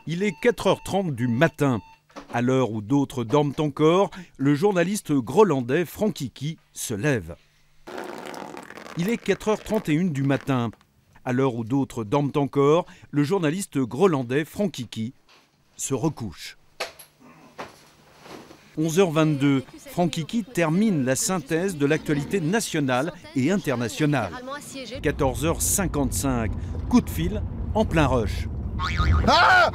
Il est 4h30 du matin. À l'heure où d'autres dorment encore, le journaliste grolandais Franck Kiki se lève. Il est 4h31 du matin. À l'heure où d'autres dorment encore, le journaliste grolandais Franck Kiki se recouche. 11h22, Franck Kiki termine la synthèse de l'actualité nationale et internationale. 14h55, coup de fil en plein rush. Ah!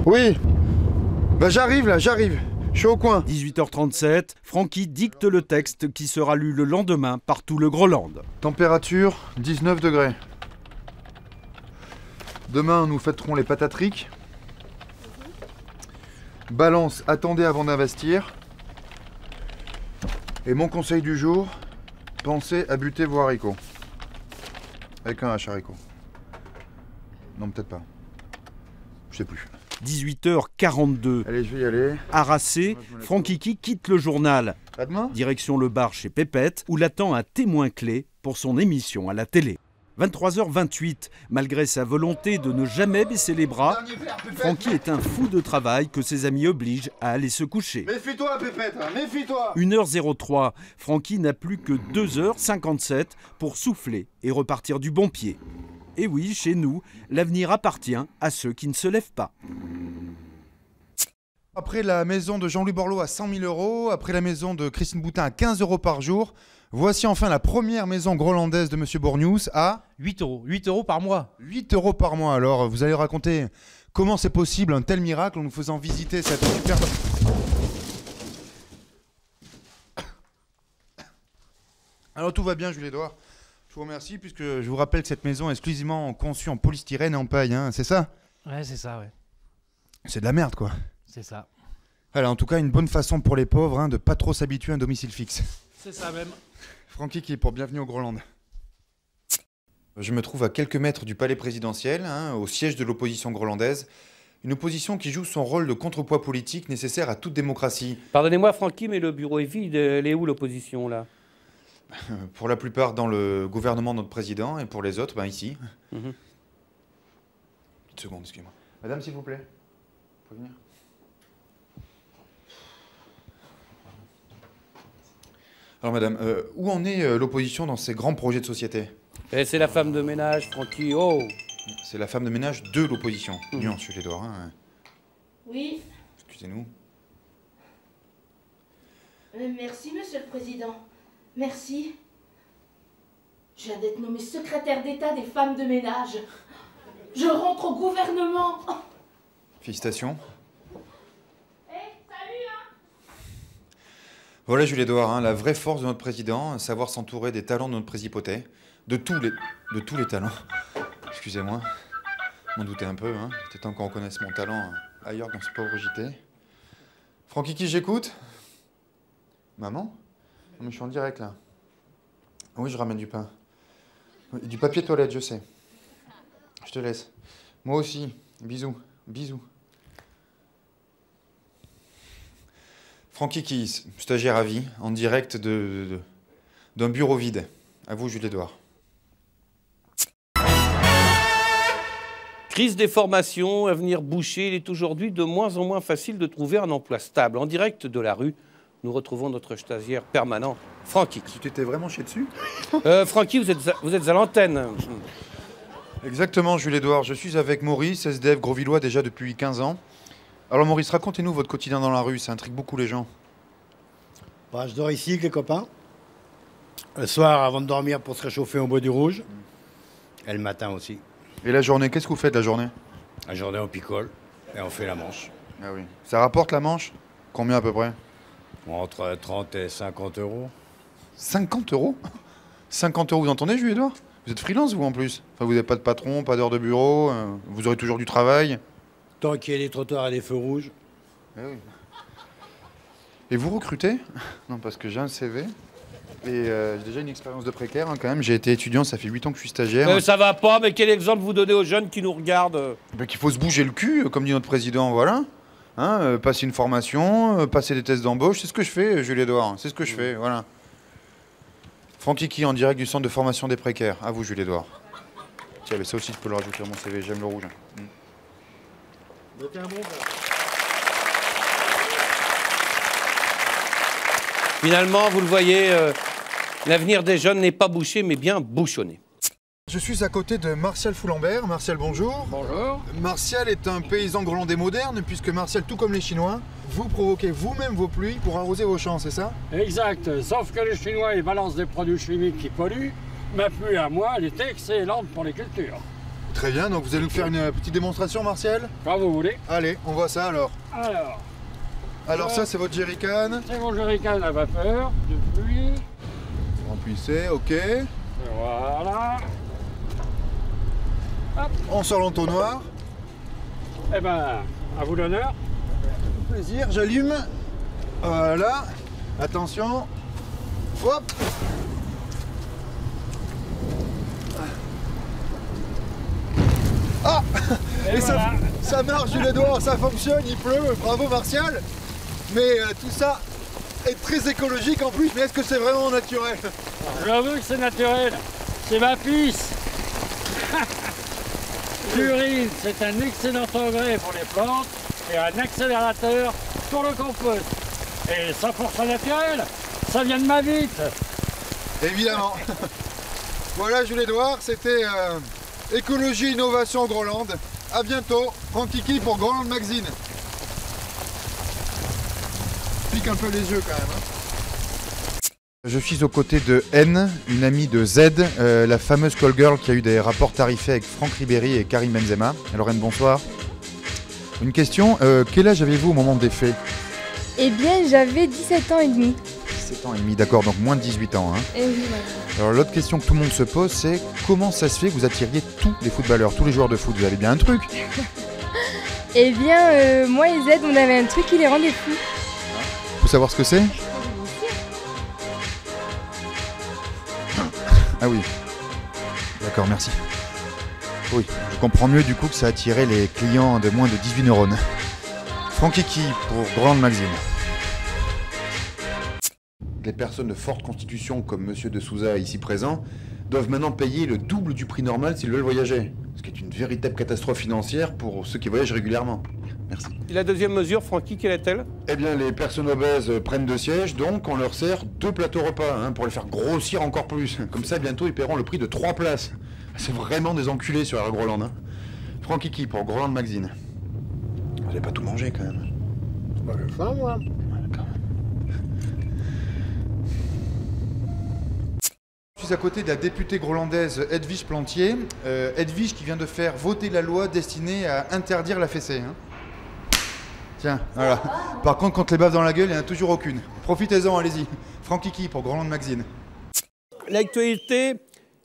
Oui. Bah j'arrive là, j'arrive. Je suis au coin. 18h37, Francky dicte le texte qui sera lu le lendemain par tout le Groland. Température 19 degrés. Demain, nous fêterons les patatriques. Balance, attendez avant d'investir. Et mon conseil du jour, pensez à buter vos haricots. Avec un H haricot. Non, peut-être pas. Je sais plus. 18h42. Allez, je vais y aller. Harassé, Franck Kiki quitte le journal. À demain. Direction le bar chez Pépette, où l'attend un témoin clé pour son émission à la télé. 23h28, malgré sa volonté de ne jamais baisser les bras, Francky est un fou de travail que ses amis obligent à aller se coucher. Méfie-toi, Pépette, méfie-toi. 1h03, Francky n'a plus que 2h57 pour souffler et repartir du bon pied. Et oui, chez nous, l'avenir appartient à ceux qui ne se lèvent pas. Après la maison de Jean-Louis Borloo à 100 000 €, après la maison de Christine Boutin à 15 € par jour, voici enfin la première maison grolandaise de Monsieur Bourgneus à 8 €. 8 € par mois. 8 € par mois. Alors, vous allez raconter comment c'est possible un tel miracle en nous faisant visiter cette superbe... Alors tout va bien, Jules Édouard. Je vous remercie puisque je vous rappelle que cette maison est exclusivement conçue en polystyrène et en paille, hein, c'est ça? Ouais, c'est ça, ouais. C'est de la merde, quoi. C'est ça. Alors, en tout cas, une bonne façon pour les pauvres hein, de pas trop s'habituer à un domicile fixe. C'est ça même. Francky qui est pour bienvenue au Groland. Je me trouve à quelques mètres du palais présidentiel, hein, au siège de l'opposition grolandaise. Une opposition qui joue son rôle de contrepoids politique nécessaire à toute démocratie. Pardonnez-moi, Francky, mais le bureau est vide. Elle est où, l'opposition, là? Pour la plupart dans le gouvernement de notre président et pour les autres, ben ici. Une seconde, excusez-moi. Madame, s'il vous plaît. Vous pouvez venir? Alors madame, où en est l'opposition dans ces grands projets de société? C'est la femme de ménage, Francky. Oh! C'est la femme de ménage de l'opposition. Nuance, Jules Édouard. Hein. Oui. Excusez-nous. Merci, Monsieur le Président. Merci. Je viens d'être nommée secrétaire d'État des femmes de ménage. Je rentre au gouvernement. Félicitations. Salut, hein. Voilà, Jules Édouard, hein, la vraie force de notre président, savoir s'entourer des talents de notre présipoté. De tous les talents. Excusez-moi. M'en doutais un peu, hein. C'était temps qu'on reconnaisse mon talent ailleurs dans ce pauvre JT. Francky, qui j'écoute? Maman? Non, mais je suis en direct, là. Oui, je ramène du pain. Du papier toilette, je sais. Je te laisse. Moi aussi. Bisous. Bisous. Francky qui, stagiaire à vie, en direct d'un bureau vide. À vous, Jules Édouard. Crise des formations, avenir bouché. Il est aujourd'hui de moins en moins facile de trouver un emploi stable. En direct de la rue, nous retrouvons notre stagiaire permanent, Francky. Tu t'étais vraiment chié dessus? Francky, vous êtes à l'antenne. Exactement, Jules Édouard. Je suis avec Maurice, SDF Grosvillois déjà depuis 15 ans. Alors Maurice, racontez-nous votre quotidien dans la rue, ça intrigue beaucoup les gens. Bah, je dors ici avec les copains. Le soir, avant de dormir, pour se réchauffer, on boit du rouge. Et le matin aussi. Et la journée, qu'est-ce que vous faites la journée? La journée, on picole et on fait la manche. Ah oui. Ça rapporte la manche? Combien à peu près? Entre 30 et 50 €. 50 €? 50 €, vous entendez, Jules Édouard? Vous êtes freelance, vous, en plus? Enfin, vous n'avez pas de patron, pas d'heure de bureau, vous aurez toujours du travail. Tant qu'il y a des trottoirs et des feux rouges. Eh oui. Et vous recrutez? Non, parce que j'ai un CV. Et j'ai déjà une expérience de précaire, hein, quand même. J'ai été étudiant, ça fait 8 ans que je suis stagiaire. Ça va pas, mais quel exemple vous donnez aux jeunes qui nous regardent? Ben, qu'il faut se bouger le cul, comme dit notre président, voilà. Hein, passer une formation, passer des tests d'embauche, c'est ce que je fais, Jules Édouard. C'est ce que je fais, voilà. Francky qui en direct du centre de formation des précaires. À vous, Jules Édouard. Tiens, mais ça aussi, je peux le rajouter à mon CV, j'aime le rouge. Donc un bon gars. Finalement, vous le voyez, l'avenir des jeunes n'est pas bouché, mais bien bouchonné. Je suis à côté de Martial Foulambert. Martial, bonjour. Bonjour. Martial est un paysan grolandais moderne, puisque Martial, tout comme les Chinois, vous provoquez vous-même vos pluies pour arroser vos champs, c'est ça? Exact, sauf que les Chinois ils balancent des produits chimiques qui polluent. Ma pluie à moi, elle est excellente pour les cultures. Très bien, donc vous allez nous faire une petite démonstration, Martial? Quand vous voulez. Allez, on voit ça alors. Alors, Ça, c'est votre jerrycan. c'est mon jerrycan à vapeur de pluie. Remplissez, ok. Voilà. On sort l'entonnoir. Eh ben, à vous l'honneur. Plaisir, j'allume. Voilà. Attention. Hop. Ah. Et voilà. ça marche, Jules Edouard, ça fonctionne, il pleut. Bravo, Martial. Mais tout ça est très écologique en plus. Mais est-ce que c'est vraiment naturel? J'avoue que c'est naturel. C'est ma pisse. L'urine, c'est un excellent engrais pour les plantes et un accélérateur pour le compost. Et 100% naturel, ça vient de ma bite. Évidemment. Voilà, Jules Edouard, c'était Écologie Innovation Groland. A bientôt, Franck Kiki pour Groland Magazine. Pique un peu les yeux quand même. Je suis aux côtés de N, une amie de Z, la fameuse call girl qui a eu des rapports tarifés avec Franck Ribéry et Karim Benzema. Alors N, bonsoir. Une question, quel âge avez-vous au moment des faits? Eh bien, j'avais 17 ans et demi. 17 ans et demi, d'accord, donc moins de 18 ans. Hein. Et oui, voilà. Alors l'autre question que tout le monde se pose, c'est comment ça se fait que vous attiriez tous les footballeurs, tous les joueurs de foot? Vous avez bien un truc? Eh bien, moi et Z, on avait un truc qui les rendait fous. Faut savoir ce que c'est? Ah oui. D'accord, merci. Oui, je comprends mieux du coup que ça attirait les clients de moins de 18 neurones. Franck Kiki pour Groland Magazine. Les personnes de forte constitution comme Monsieur de Souza ici présent doivent maintenant payer le double du prix normal s'ils veulent voyager. Ce qui est une véritable catastrophe financière pour ceux qui voyagent régulièrement. Merci. Et la deuxième mesure, Francky, quelle est-elle? Eh bien, les personnes obèses prennent 2 sièges, donc on leur sert 2 plateaux repas, hein, pour les faire grossir encore plus. Comme ça, bientôt, ils paieront le prix de 3 places. C'est vraiment des enculés sur Air Groland. Hein. Franck Kiki pour Groland Magazine. Vous n'avez pas tout mangé, quand même. Bah, j'ai faim, moi. Je suis à côté de la députée grolandaise Edwige Plantier. Edwige qui vient de faire voter la loi destinée à interdire la fessée. Hein. Tiens, voilà. Par contre, quand les baves dans la gueule, il n'y en a toujours aucune. Profitez-en, allez-y. Franck Kiki pour Groland Magazine. L'actualité,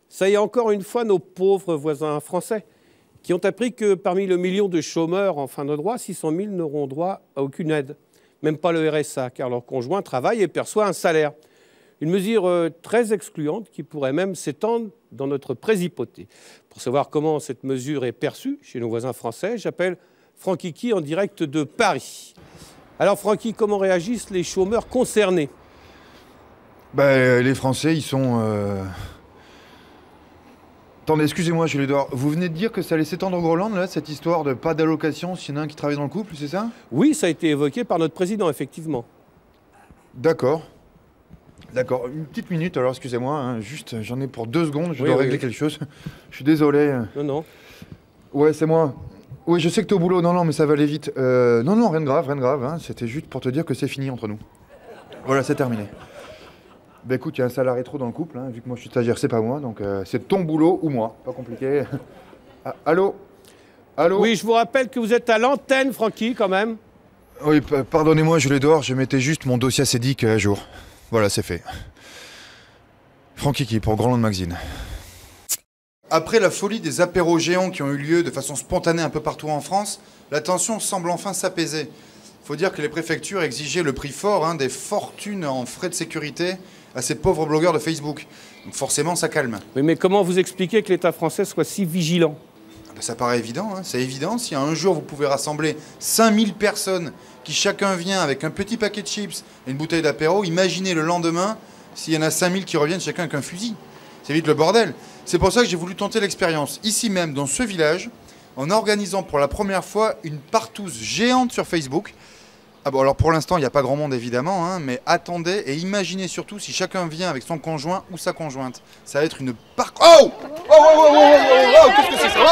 ça y est encore une fois nos pauvres voisins français qui ont appris que parmi le million de chômeurs en fin de droit, 600 000 n'auront droit à aucune aide, même pas le RSA, car leur conjoint travaille et perçoit un salaire. Une mesure très excluante qui pourrait même s'étendre dans notre présipauté. Pour savoir comment cette mesure est perçue chez nos voisins français, j'appelle Franck Kiki en direct de Paris. Alors Francky, comment réagissent les chômeurs concernés? Les Français, ils sont... Attendez, excusez-moi, Jules Edouard. Vous venez de dire que ça allait s'étendre au Groland, là, cette histoire de pas d'allocation s'il y en a un qui travaille dans le couple, c'est ça? Oui, ça a été évoqué par notre président, effectivement. D'accord. D'accord, une petite minute, alors excusez-moi, hein, juste, j'en ai pour 2 secondes, je dois régler quelque chose. Je suis désolé. Non. Ouais, c'est moi. Oui, je sais que t'es au boulot, non, mais ça va aller vite. Non, rien de grave, hein, c'était juste pour te dire que c'est fini entre nous. Voilà, c'est terminé. Bah écoute, il y a un salarié trop dans le couple, hein, vu que moi je suis stagiaire, c'est pas moi, donc c'est ton boulot ou moi, pas compliqué. Ah, allô? Oui, je vous rappelle que vous êtes à l'antenne, Francky, quand même. Oui, pardonnez-moi, Jules Edouard, je mettais juste mon dossier acédique à jour. Voilà, c'est fait. Franck Kiki pour Groland Magazine. Après la folie des apéros géants qui ont eu lieu de façon spontanée un peu partout en France, la tension semble enfin s'apaiser. Il faut dire que les préfectures exigeaient le prix fort, des fortunes en frais de sécurité à ces pauvres blogueurs de Facebook. Donc forcément, ça calme. Oui, mais comment vous expliquez que l'État français soit si vigilant? Ça paraît évident, hein. C'est évident. Si un jour vous pouvez rassembler 5000 personnes qui chacun vient avec un petit paquet de chips et une bouteille d'apéro, imaginez le lendemain s'il y en a 5000 qui reviennent chacun avec un fusil. C'est vite le bordel. C'est pour ça que j'ai voulu tenter l'expérience, ici même, dans ce village, en organisant pour la première fois une partouze géante sur Facebook. Ah bon, alors pour l'instant, il n'y a pas grand monde évidemment, hein, mais attendez et imaginez surtout si chacun vient avec son conjoint ou sa conjointe. Ça va être une Oh, qu'est-ce que c'est ça?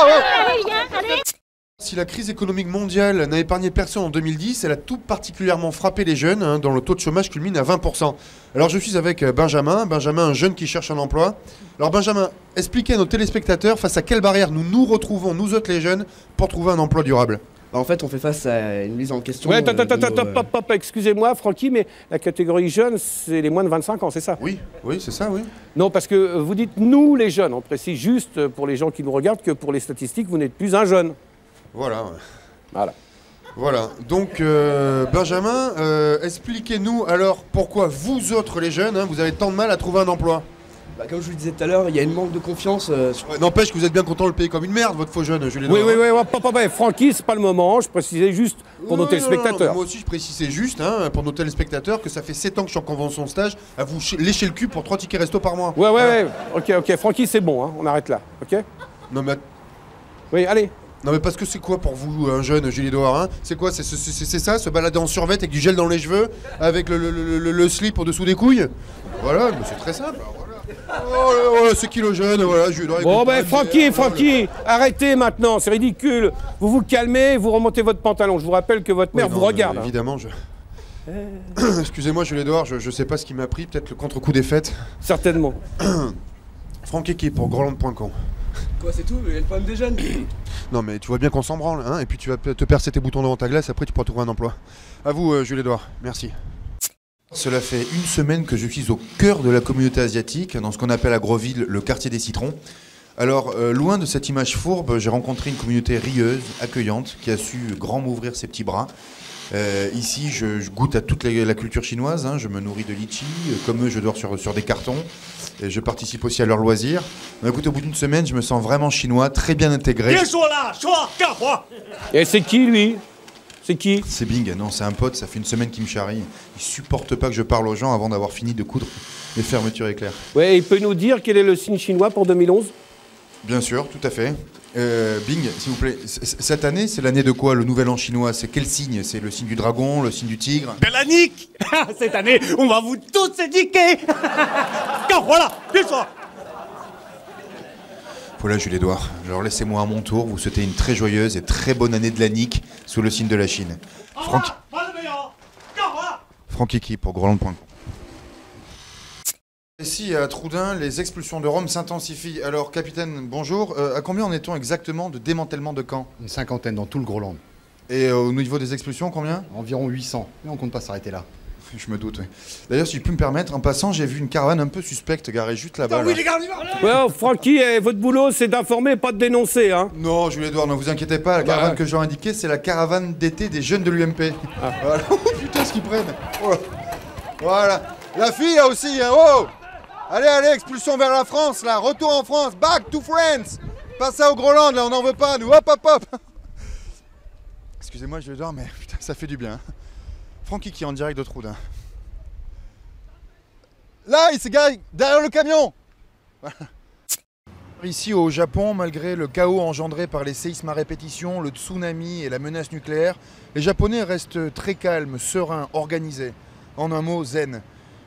Si la crise économique mondiale n'a épargné personne en 2010, elle a tout particulièrement frappé les jeunes, hein, dont le taux de chômage culmine à 20%. Alors je suis avec Benjamin, un jeune qui cherche un emploi. Alors Benjamin, expliquez à nos téléspectateurs face à quelle barrière nous retrouvons, nous autres les jeunes, pour trouver un emploi durable. En fait, on fait face à une mise en question. Ouais, excusez-moi, Francky, mais la catégorie jeune, c'est les moins de 25 ans, c'est ça? Oui, c'est ça, oui. Non, parce que vous dites nous, les jeunes. On précise juste pour les gens qui nous regardent que pour les statistiques, vous n'êtes plus un jeune. Voilà. Voilà. Voilà. Donc, Benjamin, expliquez-nous alors pourquoi vous autres, les jeunes, hein, vous avez tant de mal à trouver un emploi. Bah, comme je vous le disais tout à l'heure, il y a une manque de confiance. N'empêche que vous êtes bien content de le payer comme une merde, votre faux jeune, Julien. Oui, Francky, c'est pas le moment. Je précisais juste pour nos téléspectateurs. Non, moi aussi, je précisais juste, hein, pour nos téléspectateurs, que ça fait 7 ans que je suis en convention de stage à vous lécher le cul pour 3 tickets resto par mois. Ouais. Ok. Francky, c'est bon, hein, on arrête là, ok? Non, mais... Oui, allez. Non, mais parce que c'est quoi pour vous, un jeune Julie Edouard, hein? C'est quoi? C'est ça, se balader en survêt avec du gel dans les cheveux, avec le slip au-dessous des couilles? Voilà, mais c'est très simple. Oh, c'est qui le jeune? Voilà, Julie Edouard. Bon, ben, Francky, arrêtez maintenant, c'est ridicule. Vous vous calmez, vous remontez votre pantalon. Je vous rappelle que votre mère vous regarde. Évidemment, Excusez-moi, Julie Edouard, je sais pas ce qui m'a pris, peut-être le contre-coup des fêtes. Certainement. Franck Eki pour Groland.com. Quoi, c'est tout? Il y a le problème des jeunes. Non, mais tu vois bien qu'on s'en branle, hein, et puis tu vas te percer tes boutons devant ta glace, après tu pourras trouver un emploi. À vous, Jules Edouard, merci. Cela fait une semaine que je suis au cœur de la communauté asiatique, dans ce qu'on appelle à Grosville le quartier des citrons. Alors, loin de cette image fourbe, j'ai rencontré une communauté rieuse, accueillante, qui a su grand m'ouvrir ses petits bras. Ici, je goûte à toute la culture chinoise, hein, je me nourris de litchi, comme eux, je dors sur des cartons. Et je participe aussi à leurs loisirs. Mais écoute, au bout d'une semaine, je me sens vraiment chinois, très bien intégré. Et c'est qui, lui? C'est qui? C'est Bing, non, c'est un pote, ça fait une semaine qu'il me charrie. Il supporte pas que je parle aux gens avant d'avoir fini de coudre les fermetures éclairs. Ouais, il peut nous dire quel est le signe chinois pour 2011? Bien sûr, tout à fait. Bing, s'il vous plaît, cette année, c'est l'année de quoi, le nouvel an chinois? C'est quel signe? C'est le signe du dragon, le signe du tigre? De la nique. Cette année, on va vous tous éduquer. Car voilà, bonsoir. Voilà, Jules Edouard. Alors laissez-moi à mon tour vous souhaiter une très joyeuse et très bonne année de la nique sous le signe de la Chine. Franck Eki pour Groland.com. Ici, à Troudun, les expulsions de Rome s'intensifient. Alors, capitaine, bonjour. À combien en est-on exactement de démantèlement de camps? Une cinquantaine dans tout le Groland. Et au niveau des expulsions, combien? Environ 800. Mais on compte pas s'arrêter là. Je me doute, oui. D'ailleurs, si je puis me permettre, en passant, j'ai vu une caravane un peu suspecte garée juste là-bas. Oui, les gars, on y va. Ouais, Francky, votre boulot, c'est d'informer, pas de dénoncer, hein? Non, Jules Edouard, ne vous inquiétez pas. La caravane que j'ai indiquée, c'est la caravane d'été des jeunes de l'UMP. Ah. Voilà. Putain, ce qu'ils prennent. Oh. Voilà. La fille, là aussi, hein. Oh. Allez, expulsion vers la France, là. Retour en France. Back to France. Pas ça au Groland, là, on n'en veut pas, nous. Hop. Excusez-moi, Jules Edouard, mais putain, ça fait du bien. Francky qui est en direct de Troudun. Là, il s'est garé derrière le camion. Voilà. Ici au Japon, malgré le chaos engendré par les séismes à répétition, le tsunami et la menace nucléaire, les Japonais restent très calmes, sereins, organisés. En un mot, zen.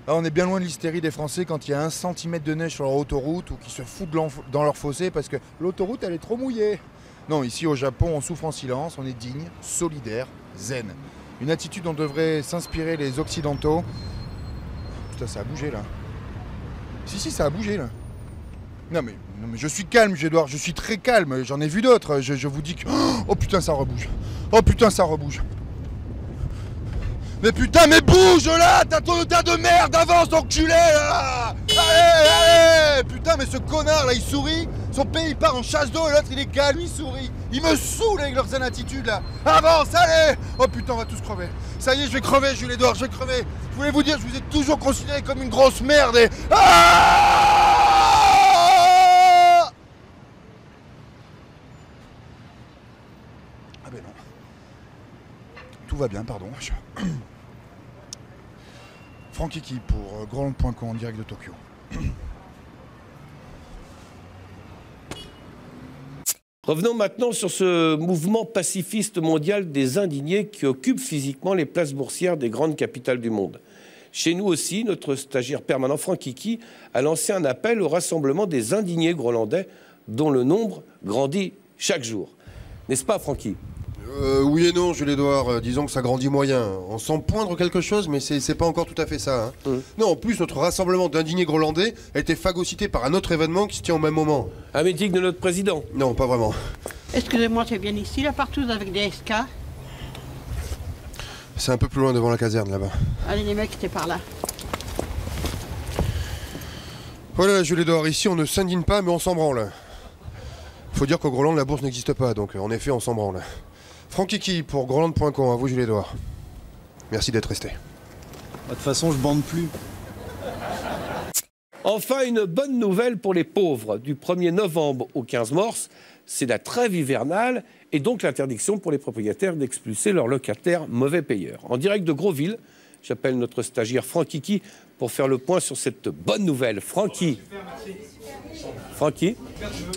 Là, on est bien loin de l'hystérie des Français quand il y a 1 centimètre de neige sur leur autoroute ou qui se foutent dans leur fossé parce que l'autoroute, elle est trop mouillée. Non, ici au Japon, on souffre en silence, on est digne, solidaire, zen. Une attitude dont devraient s'inspirer les Occidentaux. Putain, ça a bougé là. Si, ça a bougé là. Non mais je suis calme, Edouard, je suis très calme. J'en ai vu d'autres. Je vous dis que... Oh putain, ça rebouge. Oh putain, ça rebouge. Mais putain, mais bouge là! T'as ton tas de merde, avance, enculé là! Allez! Putain, mais ce connard là, il sourit. Son pays il part en chasse d'eau et l'autre il est calme, il sourit. Il me saoule avec leur zen attitude là. Avance, allez! Oh putain, on va tous crever. Ça y est, je vais crever, Jules Edouard, je vais crever. Je voulais vous dire, je vous ai toujours considéré comme une grosse merde et... Ah ben non. Tout va bien, pardon. Franck Eki pour Groland.com en direct de Tokyo. Revenons maintenant sur ce mouvement pacifiste mondial des indignés qui occupe physiquement les places boursières des grandes capitales du monde. Chez nous aussi, notre stagiaire permanent Franck Kiki a lancé un appel au rassemblement des indignés groenlandais dont le nombre grandit chaque jour. N'est-ce pas, Francky? Oui et non, Jules-Édouard. Disons que ça grandit moyen. On sent poindre quelque chose, mais c'est pas encore tout à fait ça. Hein. Non, en plus, notre rassemblement d'indignés groenlandais a été phagocyté par un autre événement qui se tient au même moment. Un meeting de notre président? Non, pas vraiment. Excusez-moi, c'est bien ici, la partouze avec des SK? C'est un peu plus loin devant la caserne, là-bas. Allez, les mecs, c'était par là. Voilà, Jules-Édouard, ici, on ne s'indigne pas, mais on s'en branle. Faut dire qu'au Groenland, la bourse n'existe pas, donc en effet, on s'en branle. Franck Kiki pour Groenland.com, à vous Jules-Édouard. Merci d'être resté. De toute façon, je bande plus. Enfin, une bonne nouvelle pour les pauvres. Du 1er novembre au 15 mars, c'est la trêve hivernale et donc l'interdiction pour les propriétaires d'expulser leurs locataires mauvais payeurs. En direct de Grosville, j'appelle notre stagiaire Franck Kiki pour faire le point sur cette bonne nouvelle. Francky.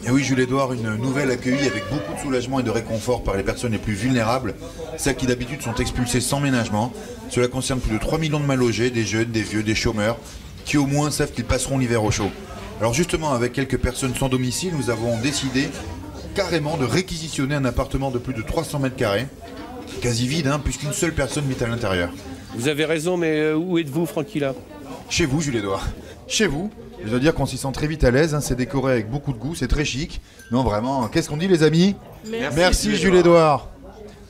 Et oui, Jules-Édouard, une nouvelle accueillie avec beaucoup de soulagement et de réconfort par les personnes les plus vulnérables, celles qui d'habitude sont expulsées sans ménagement. Cela concerne plus de 3 millions de mal logés, des jeunes, des vieux, des chômeurs, qui au moins savent qu'ils passeront l'hiver au chaud. Alors justement, avec quelques personnes sans domicile, nous avons décidé carrément de réquisitionner un appartement de plus de 300 mètres carrés, quasi vide, puisqu'une seule personne vit à l'intérieur. Vous avez raison, mais où êtes-vous, Francky, là? Chez vous, Jules-Édouard. Chez vous. Je dois dire qu'on s'y sent très vite à l'aise, c'est décoré avec beaucoup de goût, c'est très chic. Non, vraiment, qu'est-ce qu'on dit, les amis? Merci Jules-Édouard.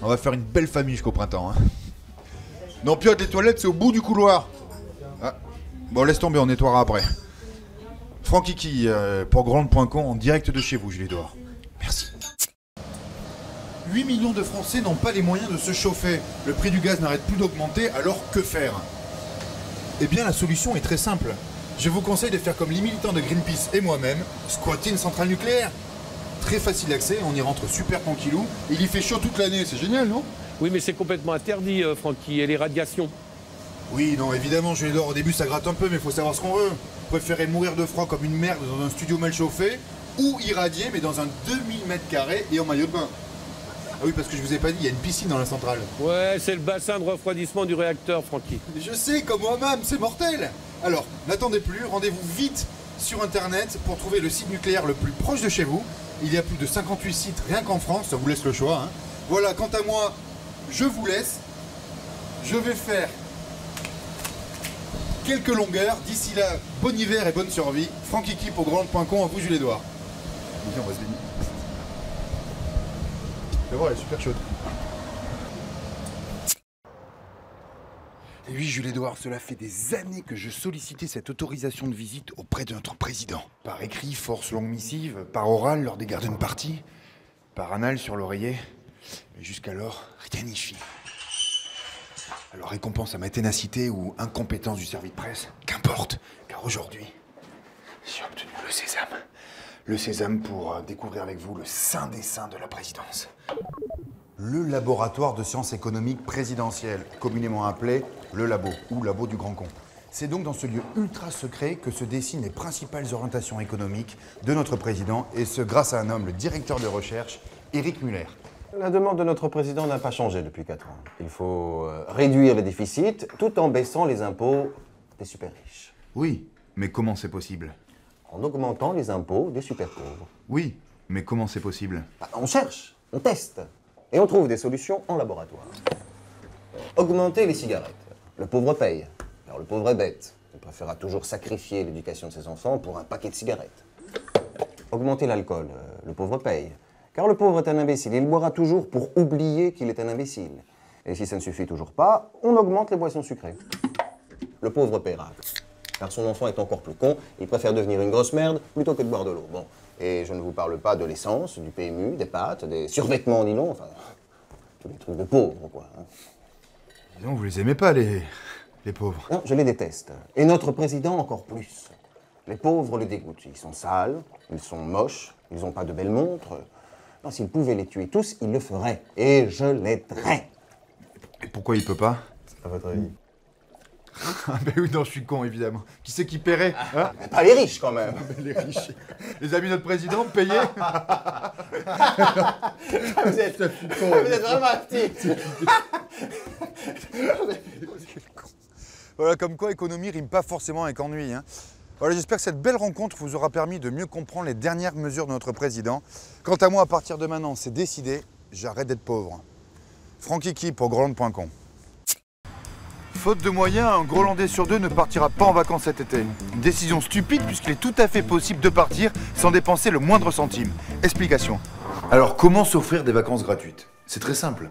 On va faire une belle famille jusqu'au printemps. Non, Piotr, les toilettes, c'est au bout du couloir. Ah. Bon, laisse tomber, on nettoiera après. Franck Kiki, pour Groenland.com, en direct de chez vous, Jules-Édouard. Merci. 8 millions de Français n'ont pas les moyens de se chauffer. Le prix du gaz n'arrête plus d'augmenter, alors que faire? Eh bien, la solution est très simple. Je vous conseille de faire comme les militants de Greenpeace et moi-même, squatter une centrale nucléaire. Très facile d'accès, on y rentre super tranquillou. Il y fait chaud toute l'année, c'est génial, non? Oui, mais c'est complètement interdit, Francky, et les radiations? Oui, non, évidemment, Jules-Édouard, au début ça gratte un peu, mais il faut savoir ce qu'on veut. Préférer mourir de froid comme une merde dans un studio mal chauffé, ou irradier, mais dans un 2000 m² et en maillot de bain. Ah oui, parce que je vous ai pas dit, il y a une piscine dans la centrale. Ouais, c'est le bassin de refroidissement du réacteur, Francky. Je sais, comme moi-même, c'est mortel. Alors, n'attendez plus, rendez-vous vite sur Internet pour trouver le site nucléaire le plus proche de chez vous. Il y a plus de 58 sites rien qu'en France, ça vous laisse le choix. Voilà, quant à moi, je vous laisse. Je vais faire quelques longueurs. D'ici là, bon hiver et bonne survie. Franck Kiki pour Groenland.com, à vous Jules-Édouard. Viens, on va se baigner. Tu vas voir, elle est super chaude. Et oui, Jules-Édouard, cela fait des années que je sollicitais cette autorisation de visite auprès de notre président. Par écrit, force longue missive, par oral lors des garden parties, par anal sur l'oreiller. Mais jusqu'alors, rien n'y fit. Alors récompense à ma ténacité ou incompétence du service de presse, qu'importe, car aujourd'hui, j'ai obtenu le sésame. Le sésame pour découvrir avec vous le saint des saints de la présidence. Le laboratoire de sciences économiques présidentielles, communément appelé le labo, ou labo du Grand Con. C'est donc dans ce lieu ultra secret que se dessinent les principales orientations économiques de notre président, et ce grâce à un homme, le directeur de recherche, Éric Muller. La demande de notre président n'a pas changé depuis 4 ans. Il faut réduire les déficits tout en baissant les impôts des super riches. Oui, mais comment c'est possible? En augmentant les impôts des super pauvres. Oui, mais comment c'est possible? On cherche, on teste, et on trouve des solutions en laboratoire. Augmenter les cigarettes. Le pauvre paye, car le pauvre est bête. Il préférera toujours sacrifier l'éducation de ses enfants pour un paquet de cigarettes. Augmenter l'alcool. Le pauvre paye, car le pauvre est un imbécile. Il boira toujours pour oublier qu'il est un imbécile. Et si ça ne suffit toujours pas, on augmente les boissons sucrées. Le pauvre paiera, car son enfant est encore plus con. Il préfère devenir une grosse merde plutôt que de boire de l'eau. Bon, et je ne vous parle pas de l'essence, du PMU, des pâtes, des survêtements en nylon, enfin, tous les trucs de pauvres, quoi. Disons, vous les aimez pas, les pauvres? Non, je les déteste. Et notre président encore plus. Les pauvres le dégoûtent. Ils sont sales, ils sont moches, ils n'ont pas de belles montres. Non, s'il pouvait les tuer tous, il le ferait. Et je l'aiderais. Et pourquoi il peut pas? À votre avis? Ah ben oui, non, je suis con, évidemment. Qui c'est qui paierait hein? Pas les riches, quand même. Les riches. Les amis de notre président, payés. Vous êtes vraiment un petit. Voilà, comme quoi économie rime pas forcément avec ennui. Hein. Voilà, j'espère que cette belle rencontre vous aura permis de mieux comprendre les dernières mesures de notre président. Quant à moi, à partir de maintenant, c'est décidé, j'arrête d'être pauvre. Franckiki pour Groland.com. Faute de moyens, un Grolandais sur 2 ne partira pas en vacances cet été. Une décision stupide puisqu'il est tout à fait possible de partir sans dépenser le moindre centime. Explication. Alors, comment s'offrir des vacances gratuites? C'est très simple.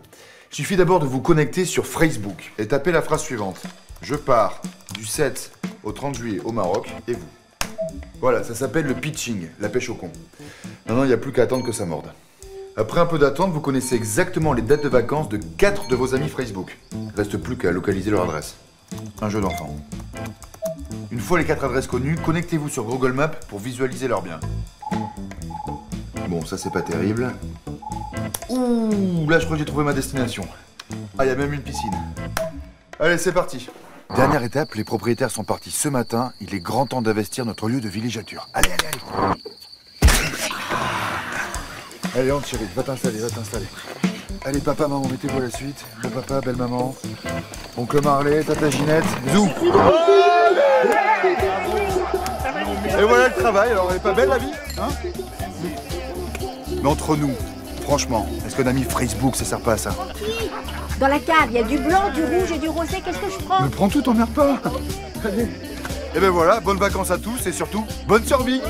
Il suffit d'abord de vous connecter sur Facebook et taper la phrase suivante. Je pars du 7 au 30 juillet au Maroc et vous. Voilà, ça s'appelle le pitching, la pêche au con. Maintenant, il n'y a plus qu'à attendre que ça morde. Après un peu d'attente, vous connaissez exactement les dates de vacances de 4 de vos amis Facebook. Il ne reste plus qu'à localiser leur adresse. Un jeu d'enfant. Une fois les 4 adresses connues, connectez-vous sur Google Maps pour visualiser leurs biens. Bon, ça c'est pas terrible. Ouh, là je crois que j'ai trouvé ma destination. Ah, il y a même une piscine. Allez, c'est parti. Dernière étape, les propriétaires sont partis ce matin. Il est grand temps d'investir notre lieu de villégiature. Allez, allez, allez. Allez, entre chérie, va t'installer, va t'installer. Allez, papa, maman, mettez-vous à la suite. Le papa, belle maman. Oncle Marley, tata Ginette, zou. Et voilà le travail, alors elle est pas belle la vie, hein? Mais entre nous, franchement, est-ce qu'un ami Facebook, ça sert pas à ça? Dans la cave, il y a du blanc, du rouge et du rosé, qu'est-ce que je prends? Mais prends tout, t'emmerdes pas. Allez. Et ben voilà, bonnes vacances à tous et surtout, bonne survie.